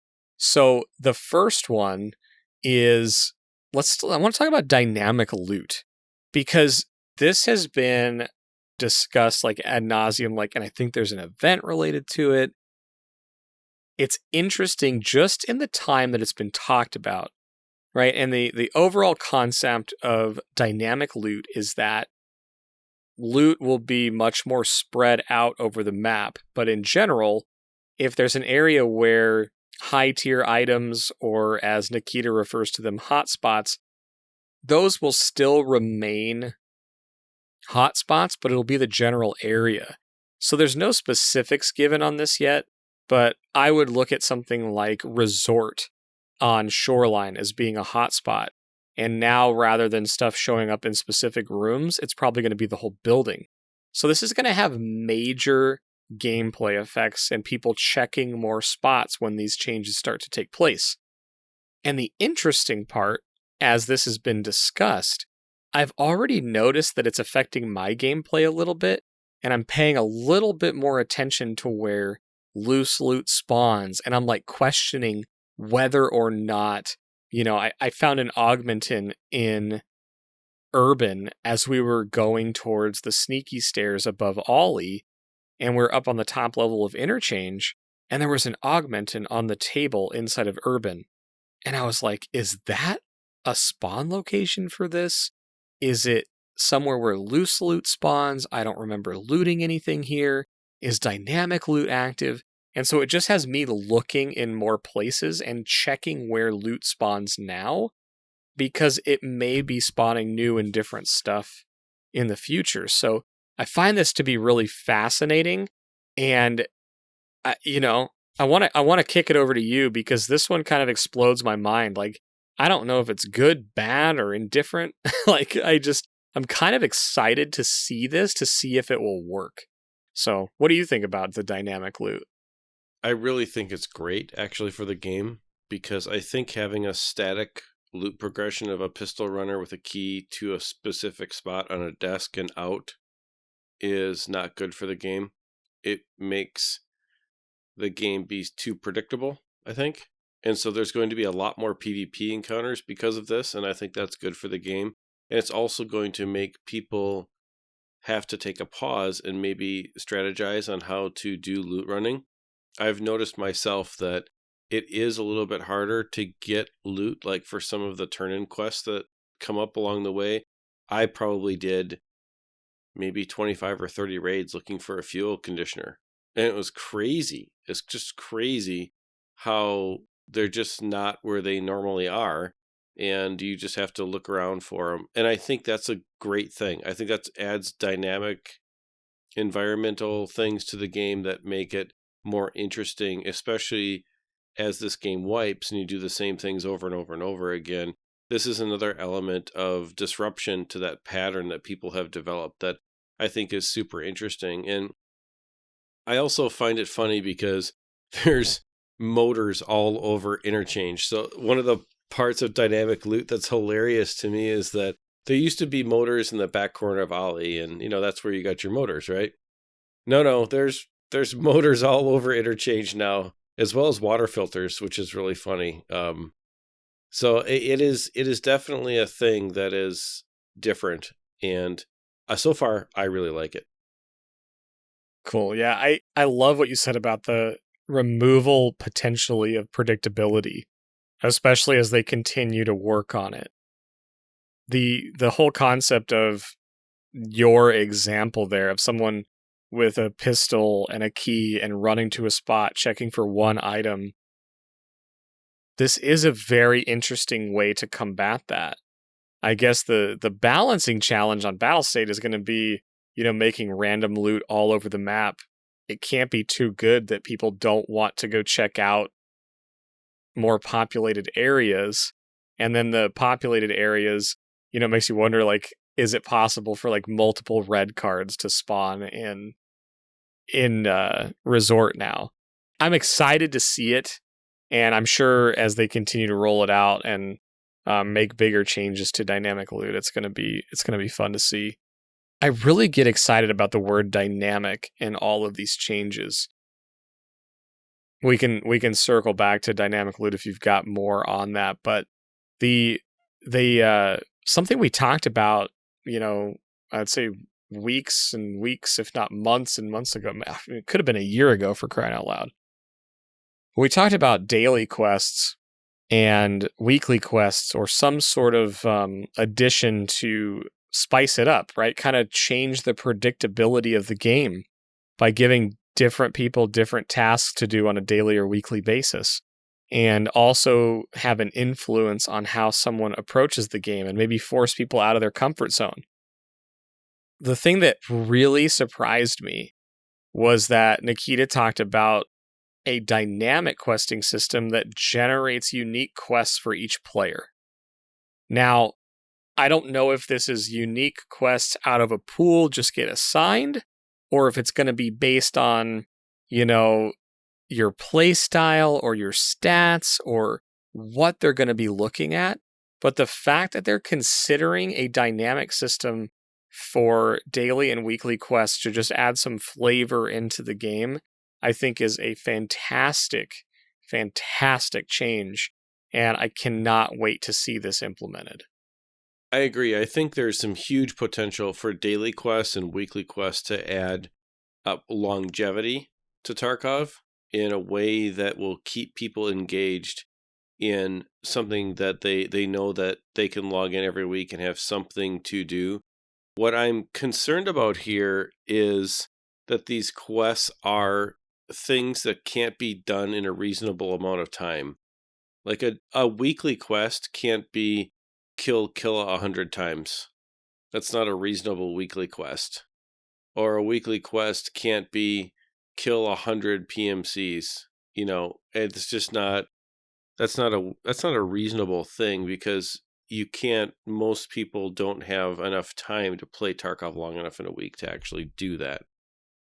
So the first one is, I want to talk about dynamic loot, because this has been discussed like ad nauseum, and I think there's an event related to it. It's interesting just in the time that it's been talked about, right? And the overall concept of dynamic loot is that loot will be much more spread out over the map. But in general, if there's an area where high-tier items, or as Nikita refers to them, hotspots, those will still remain hotspots, but it'll be the general area. So there's no specifics given on this yet, but I would look at something like Resort on Shoreline as being a hotspot. And now, rather than stuff showing up in specific rooms, it's probably going to be the whole building. So this is going to have major gameplay effects and people checking more spots when these changes start to take place. And the interesting part, as this has been discussed, I've already noticed that it's affecting my gameplay a little bit, and I'm paying a little bit more attention to where loose loot spawns, and I'm questioning whether or not, I found an augmentin in Urban as we were going towards the sneaky stairs above Ollie, and we're up on the top level of interchange, and there was an augmentin on the table inside of Urban. And I was like, is that a spawn location for this? Is it somewhere where loose loot spawns? I don't remember looting anything here. Is dynamic loot active? And so it just has me looking in more places and checking where loot spawns now, because it may be spawning new and different stuff in the future. So I find this to be really fascinating, and I want to kick it over to you, because this one kind of explodes my mind. I don't know if it's good, bad, or indifferent. I'm kind of excited to see this, to see if it will work. So what do you think about the dynamic loot? I really think it's great, actually, for the game, because I think having a static loot progression of a pistol runner with a key to a specific spot on a desk and out is not good for the game. It makes the game be too predictable, I think. And so there's going to be a lot more PvP encounters because of this, and I think that's good for the game. And it's also going to make people have to take a pause and maybe strategize on how to do loot running. I've noticed myself that it is a little bit harder to get loot, for some of the turn-in quests that come up along the way. I probably did maybe 25 or 30 raids looking for a fuel conditioner. And it was crazy. It's just crazy how they're just not where they normally are. And you just have to look around for them. And I think that's a great thing. I think that adds dynamic environmental things to the game that make it more interesting, especially as this game wipes and you do the same things over and over and over again. This is another element of disruption to that pattern that people have developed that I think is super interesting. And I also find it funny because there's motors all over interchange. So one of the parts of dynamic loot that's hilarious to me is that there used to be motors in the back corner of Ollie, and that's where you got your motors, right? No, there's motors all over interchange now, as well as water filters, which is really funny. So it is definitely a thing that is different, and so far I really like it. Cool. Yeah, I love what you said about the removal potentially of predictability, especially as they continue to work on it. The whole concept of your example there of someone with a pistol and a key and running to a spot, checking for one item. This is a very interesting way to combat that. I guess the balancing challenge on Battle State is going to be, making random loot all over the map. It can't be too good that people don't want to go check out more populated areas. And then the populated areas, makes you wonder, like, is it possible for like multiple red cards to spawn in Resort now? I'm excited to see it. And I'm sure as they continue to roll it out and make bigger changes to dynamic loot, it's gonna be fun to see. I really get excited about the word dynamic in all of these changes. We can circle back to dynamic loot if you've got more on that, but the something we talked about, I'd say weeks and weeks, if not months and months ago. It could have been a year ago, for crying out loud. We talked about daily quests and weekly quests, or some sort of addition to spice it up, right? Kind of change the predictability of the game by giving different people different tasks to do on a daily or weekly basis, and also have an influence on how someone approaches the game and maybe force people out of their comfort zone. The thing that really surprised me was that Nikita talked about a dynamic questing system that generates unique quests for each player. Now, I don't know if this is unique quests out of a pool just get assigned, or if it's going to be based on, your play style or your stats or what they're going to be looking at. But the fact that they're considering a dynamic system for daily and weekly quests to just add some flavor into the game, I think is a fantastic, fantastic change, and I cannot wait to see this implemented. I agree. I think there's some huge potential for daily quests and weekly quests to add up longevity to Tarkov in a way that will keep people engaged in something that they know that they can log in every week and have something to do. What I'm concerned about here is that these quests are things that can't be done in a reasonable amount of time. Like a weekly quest can't be kill Killa 100 times. That's not a reasonable weekly quest. Or a weekly quest can't be kill 100 PMCs. It's just not. That's not a reasonable thing, because most people don't have enough time to play Tarkov long enough in a week to actually do that.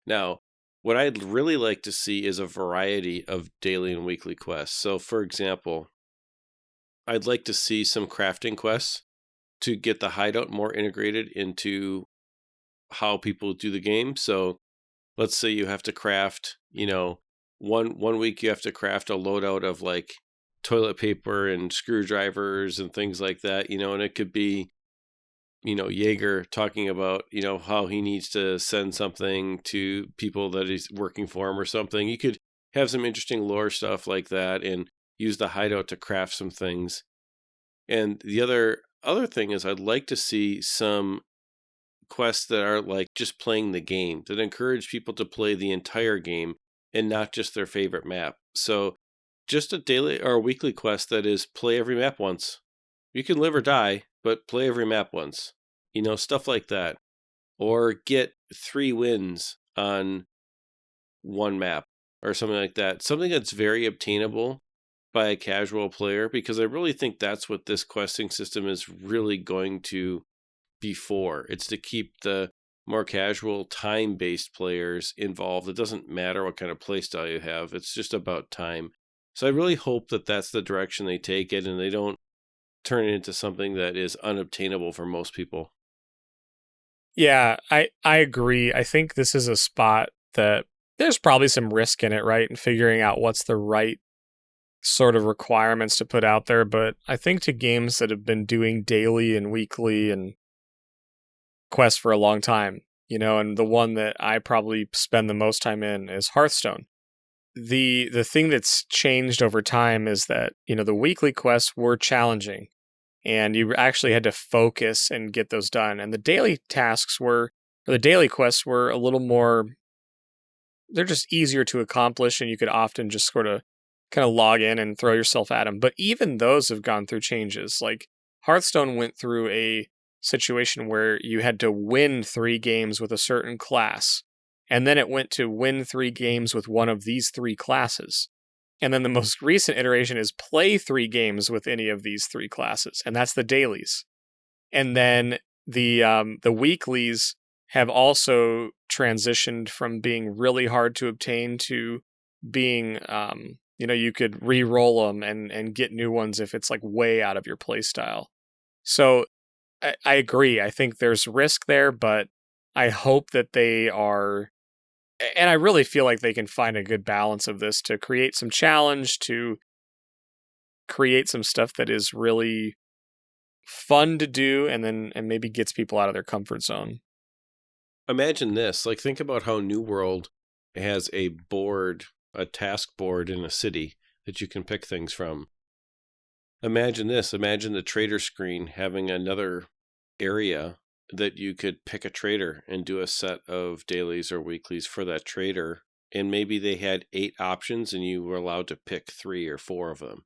Now, what I'd really like to see is a variety of daily and weekly quests. So, for example, I'd like to see some crafting quests to get the hideout more integrated into how people do the game. So, let's say you have to craft, one week you have to craft a loadout of like toilet paper and screwdrivers and things like that, and it could be, Jaeger talking about, how he needs to send something to people that he's working for him or something. You could have some interesting lore stuff like that and use the hideout to craft some things. And the other other thing is I'd like to see some quests that are like just playing the game, that encourage people to play the entire game and not just their favorite map. So just a daily or a weekly quest that is play every map once. You can live or die, but play every map once. Stuff like that. Or get 3 wins on one map or something like that. Something that's very obtainable by a casual player, because I really think that's what this questing system is really going to be for. It's to keep the more casual time-based players involved. It doesn't matter what kind of playstyle you have. It's just about time. So I really hope that that's the direction they take it and they don't turn it into something that is unobtainable for most people. Yeah, I agree. I think this is a spot that there's probably some risk in it, right? And figuring out what's the right sort of requirements to put out there. But I think to games that have been doing daily and weekly and quests for a long time, and the one that I probably spend the most time in is Hearthstone. The thing that's changed over time is that, the weekly quests were challenging and you actually had to focus and get those done. And the daily quests were a little more, they're just easier to accomplish and you could often just sort of kind of log in and throw yourself at them. But even those have gone through changes. Like Hearthstone went through a situation where you had to win 3 games with a certain class. And then it went to win 3 games with one of these 3 classes. And then the most recent iteration is play 3 games with any of these 3 classes. And that's the dailies. And then the weeklies have also transitioned from being really hard to obtain to being, you could re-roll them and get new ones if it's like way out of your play style. So I agree. I think there's risk there, but I hope that they are, and I really feel like they can find a good balance of this to create some challenge, to create some stuff that is really fun to do, and maybe gets people out of their comfort zone. Imagine this, like think about how New World has a task board in a city that you can pick things from. Imagine this, imagine the trader screen having another area that you could pick a trader and do a set of dailies or weeklies for that trader. And maybe they had 8 options and you were allowed to pick 3 or 4 of them.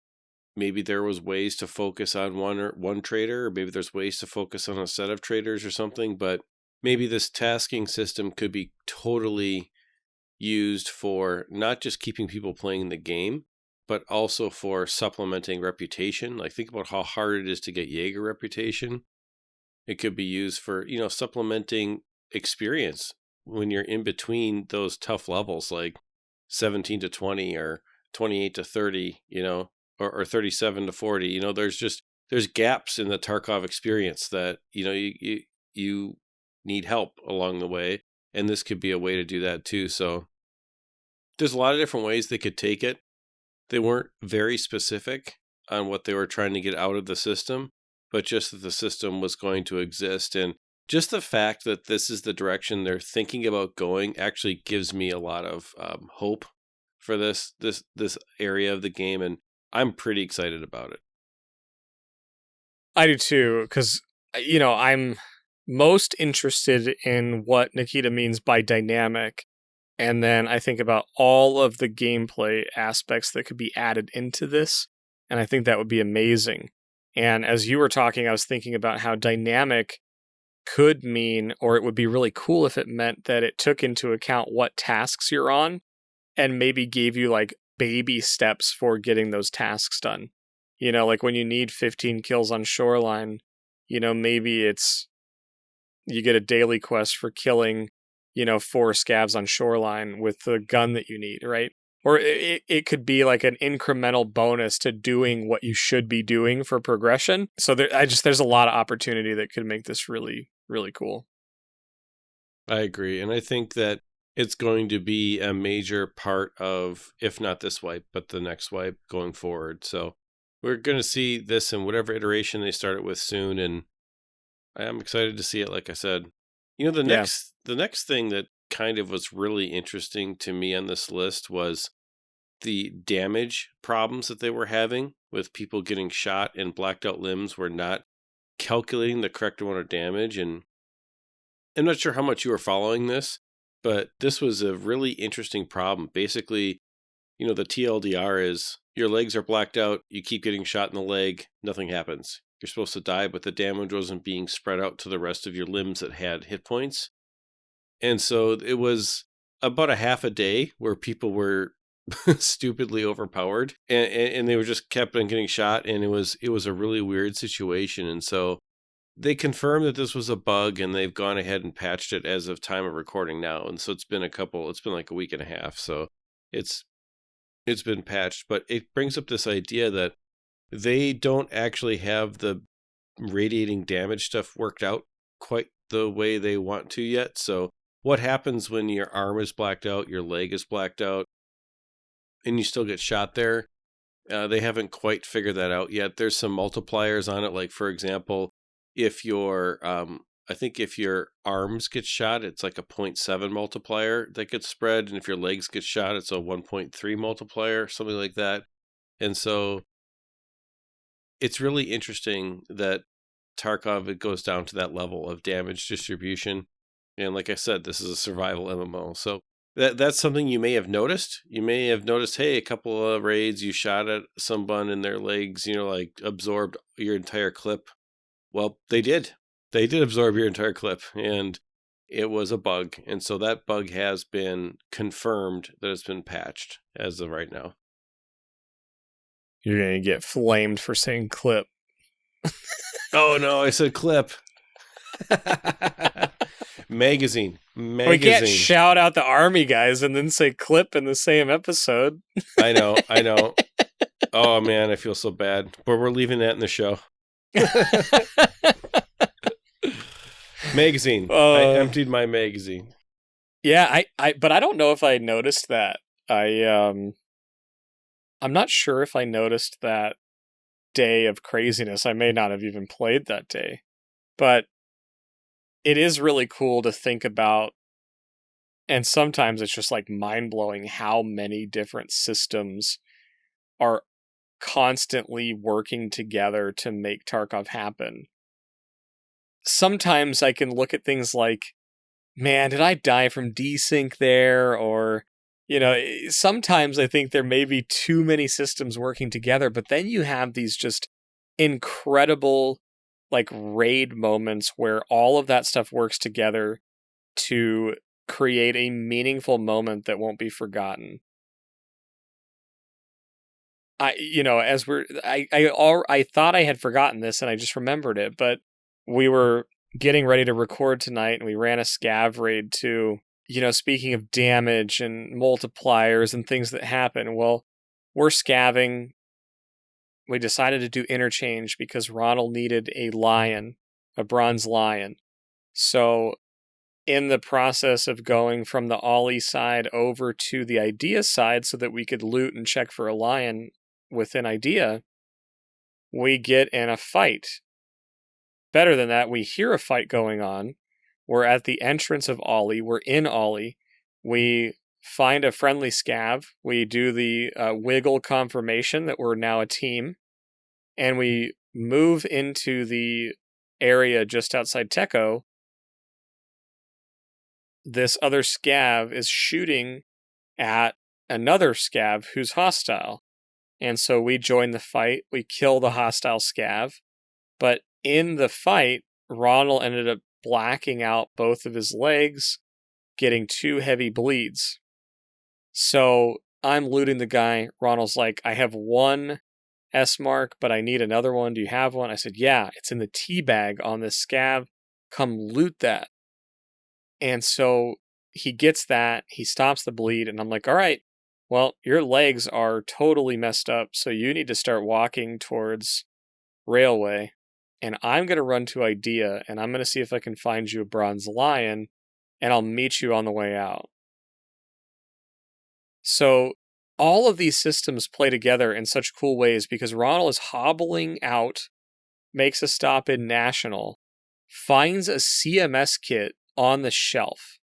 Maybe there was ways to focus on one trader, or maybe there's ways to focus on a set of traders or something. But maybe this tasking system could be totally used for not just keeping people playing the game, but also for supplementing reputation. Like think about how hard it is to get Jaeger reputation. It could be used for, supplementing experience when you're in between those tough levels, like 17 to 20 or 28 to 30, or 37 to 40. There's gaps in the Tarkov experience that, you need help along the way. And this could be a way to do that too. So there's a lot of different ways they could take it. They weren't very specific on what they were trying to get out of the system, but just that the system was going to exist. And just the fact that this is the direction they're thinking about going actually gives me a lot of hope for this area of the game. And I'm pretty excited about it. I do too, because, I'm most interested in what Nikita means by dynamic. And then I think about all of the gameplay aspects that could be added into this. And I think that would be amazing. And as you were talking, I was thinking about how dynamic could mean, or it would be really cool if it meant that it took into account what tasks you're on and maybe gave you like baby steps for getting those tasks done. Like when you need 15 kills on Shoreline, maybe it's you get a daily quest for killing 4 scavs on Shoreline with the gun that you need, right? Or it could be like an incremental bonus to doing what you should be doing for progression. So there's a lot of opportunity that could make this really, really cool. I agree. And I think that it's going to be a major part of, if not this wipe, but the next wipe going forward. So we're going to see this in whatever iteration they start it with soon. And I am excited to see it, like I said. The next thing that kind of was really interesting to me on this list was the damage problems that they were having with people getting shot and blacked out limbs were not calculating the correct amount of damage. And I'm not sure how much you were following this, but this was a really interesting problem. Basically, the TLDR is your legs are blacked out, you keep getting shot in the leg, nothing happens. You're supposed to die, but the damage wasn't being spread out to the rest of your limbs that had hit points. And so it was about a half a day where people were stupidly overpowered and they were just kept on getting shot, and it was a really weird situation. And so they confirmed that this was a bug, and they've gone ahead and patched it as of time of recording now. And so it's been like a week and a half. So it's been patched, but it brings up this idea that they don't actually have the radiating damage stuff worked out quite the way they want to yet. So what happens when your arm is blacked out, your leg is blacked out, and you still get shot there? They haven't quite figured that out yet. There's some multipliers on it. Like, for example, if your arms get shot, it's like a 0.7 multiplier that gets spread. And if your legs get shot, it's a 1.3 multiplier, something like that. And so it's really interesting that Tarkov, it goes down to that level of damage distribution. And like I said, this is a survival MMO. So that's something you may have noticed. You may have noticed, hey, a couple of raids, you shot at someone and their legs, absorbed your entire clip. Well, they did. They did absorb your entire clip, and it was a bug. And so that bug has been confirmed that it's been patched as of right now. You're going to get flamed for saying clip. Oh, no, I said clip. Magazine. We can't shout out the army guys and then say clip in the same episode. I know. Oh, man, I feel so bad. But we're leaving that in the show. Magazine. I emptied my magazine. Yeah, but I don't know if I noticed that. I'm not sure if I noticed that day of craziness. I may not have even played that day. But it is really cool to think about, and sometimes it's just like mind-blowing how many different systems are constantly working together to make Tarkov happen. Sometimes I can look at things like, man, did I die from desync there? Or, sometimes I think there may be too many systems working together, but then you have these just incredible like raid moments where all of that stuff works together to create a meaningful moment that won't be forgotten. I thought I had forgotten this and I just remembered it, but we were getting ready to record tonight and we ran a SCAV raid too. Speaking of damage and multipliers and things that happen, well, we're scavving. We decided to do interchange because Ronal needed a bronze lion. So in the process of going from the Ollie side over to the Idea side so that we could loot and check for a lion within Idea, we get in a fight. Better than that, we hear a fight going on. We're at the entrance of Ollie. We're in Ollie. We find a friendly scav. We do the wiggle confirmation that we're now a team. And we move into the area just outside Techo. This other scav is shooting at another scav who's hostile. And so we join the fight. We kill the hostile scav. But in the fight, Ronal ended up blacking out both of his legs, getting 2 heavy bleeds. So I'm looting the guy. Ronal's like, I have 1 S mark, but I need another one. Do you have one? I said, yeah, it's in the tea bag on this scav. Come loot that. And so he gets that. He stops the bleed. And I'm like, all right, well, your legs are totally messed up. So you need to start walking towards Railway. And I'm going to run to Idea. And I'm going to see if I can find you a bronze lion. And I'll meet you on the way out. So all of these systems play together in such cool ways because Ronal is hobbling out, makes a stop in National, finds a CMS kit on the shelf.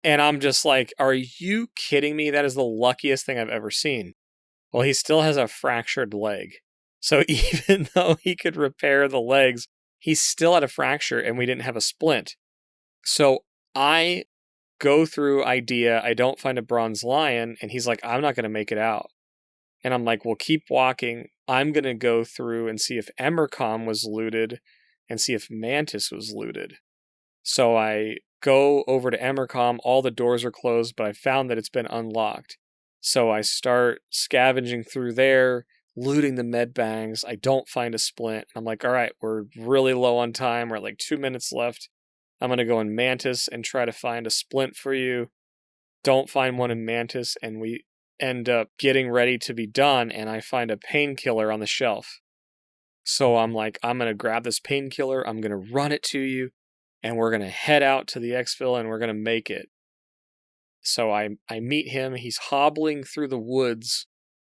And I'm just like, are you kidding me? That is the luckiest thing I've ever seen. Well, he still has a fractured leg. So even though he could repair the legs He's still at a fracture and we didn't have a splint. So I go through idea, I don't find a bronze lion, and he's like, I'm not going to make it out. And I'm like, well, keep walking. I'm going to go through and see if Emercom was looted and see if Mantis was looted. So I go over to Emercom, all the doors are closed, but I found that it's been unlocked. So I start scavenging through there, looting the med bangs. I don't find a splint. I'm like, all right, we're really low on time. We're at like 2 minutes left. I'm going to go in Mantis and try to find a splint for you. Don't find one in Mantis, and we end up getting ready to be done, and I find a painkiller on the shelf. So I'm like, I'm going to grab this painkiller, I'm going to run it to you, and we're going to head out to the Exfil, and we're going to make it. So I meet him, he's hobbling through the woods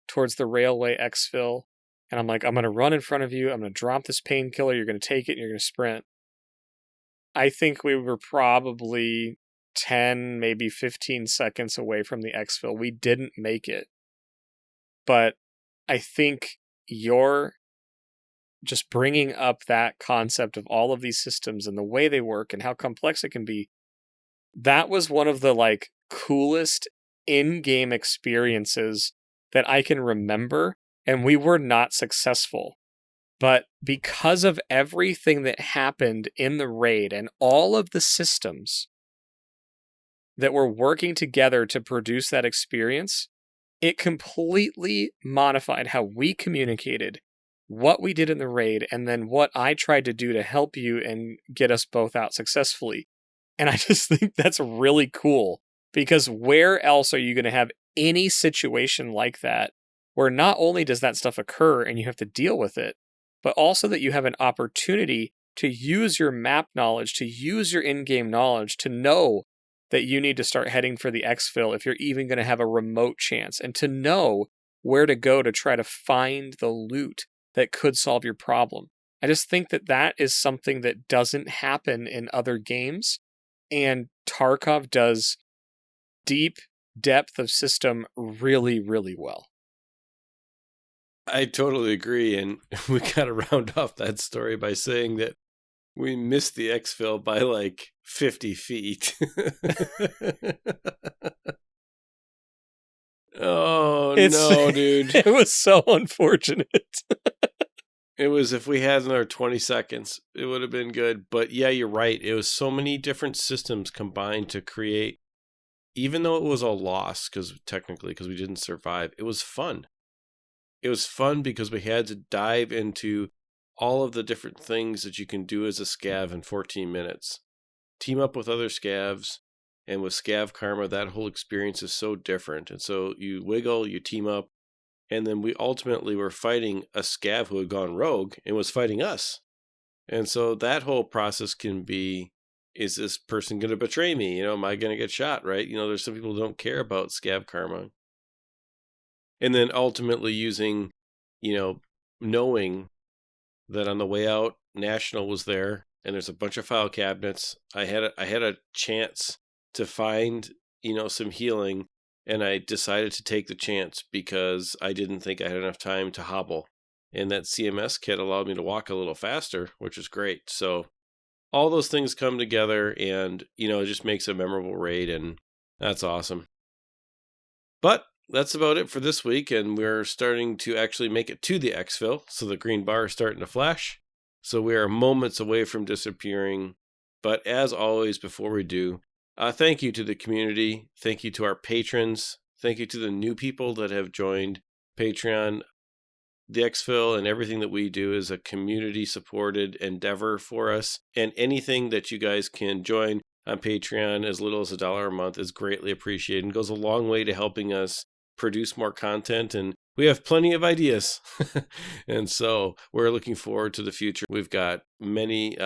towards the railway Exfil, and I'm like, I'm going to run in front of you, I'm going to drop this painkiller, you're going to take it, and you're going to sprint. I think we were probably 10, maybe 15 seconds away from the Exfil. We didn't make it. But I think you're just bringing up that concept of all of these systems and the way they work and how complex it can be. That was one of the like coolest in-game experiences that I can remember, and we were not successful. But because of everything that happened in the raid and all of the systems that were working together to produce that experience, it completely modified how we communicated, what we did in the raid, and then what I tried to do to help you and get us both out successfully. And I just think that's really cool, because where else are you going to have any situation like that where not only does that stuff occur and you have to deal with it, but also that you have an opportunity to use your map knowledge, to use your in-game knowledge, to know that you need to start heading for the Exfil if you're even going to have a remote chance, and to know where to go to try to find the loot that could solve your problem. I just think that that is something that doesn't happen in other games, and Tarkov does deep depth of system really, really well. I totally agree, and we gotta round off that story by saying that we missed the Exfil by like 50 feet. No, dude. It was so unfortunate. It was, if we had another 20 seconds, it would have been good. But yeah, you're right. It was so many different systems combined to create, even though it was a loss, because we didn't survive, it was fun. It was fun because we had to dive into all of the different things that you can do as a SCAV in 14 minutes. Team up with other SCAVs, and with SCAV Karma, that whole experience is so different. And so you wiggle, you team up, and then we ultimately were fighting a SCAV who had gone rogue and was fighting us. And so that whole process can be, is this person going to betray me? Am I going to get shot, right? There's some people who don't care about SCAV Karma. And then ultimately using, knowing that on the way out, National was there, and there's a bunch of file cabinets. I had a chance to find, some healing, and I decided to take the chance because I didn't think I had enough time to hobble. And that CMS kit allowed me to walk a little faster, which is great. So all those things come together, and, it just makes a memorable raid, and that's awesome. But that's about it for this week, and we're starting to actually make it to the Exfil, so the green bar is starting to flash. So we are moments away from disappearing. But as always, before we do, thank you to the community. Thank you to our patrons. Thank you to the new people that have joined Patreon. The Exfil and everything that we do is a community-supported endeavor for us, and anything that you guys can join on Patreon, as little as $1 a month, is greatly appreciated and goes a long way to helping us produce more content, and we have plenty of ideas. And so we're looking forward to the future. We've got many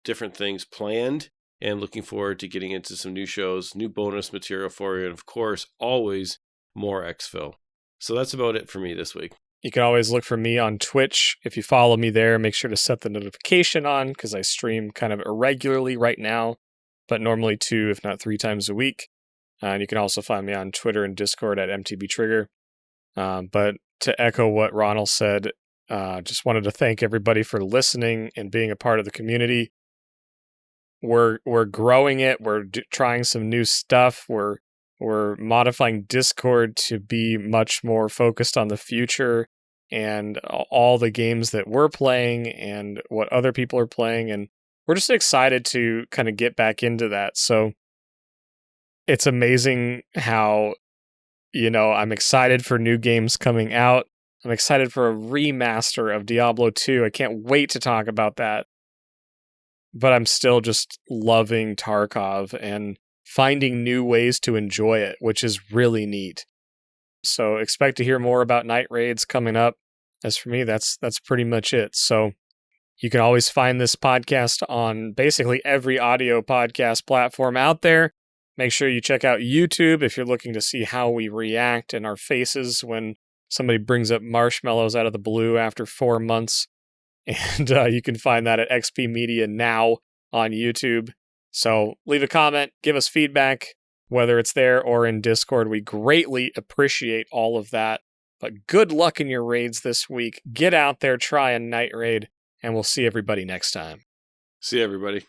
different things planned, and looking forward to getting into some new shows, new bonus material for you, and of course, always more Exfil. So that's about it for me this week. You can always look for me on Twitch. If you follow me there, make sure to set the notification on, because I stream kind of irregularly right now, but normally 2, if not 3 times a week. And you can also find me on Twitter and Discord at MTBtrigger. But to echo what Ronal said, Just wanted to thank everybody for listening and being a part of the community. We're growing it. We're trying some new stuff. We're modifying Discord to be much more focused on the future and all the games that we're playing and what other people are playing. And we're just excited to kind of get back into that. So it's amazing how, I'm excited for new games coming out. I'm excited for a remaster of Diablo 2. I can't wait to talk about that. But I'm still just loving Tarkov and finding new ways to enjoy it, which is really neat. So expect to hear more about night raids coming up. As for me, that's pretty much it. So you can always find this podcast on basically every audio podcast platform out there. Make sure you check out YouTube if you're looking to see how we react and our faces when somebody brings up marshmallows out of the blue after 4 months. And you can find that at XPMediaNow on YouTube. So leave a comment, give us feedback, whether it's there or in Discord. We greatly appreciate all of that. But good luck in your raids this week. Get out there, try a night raid, and we'll see everybody next time. See everybody.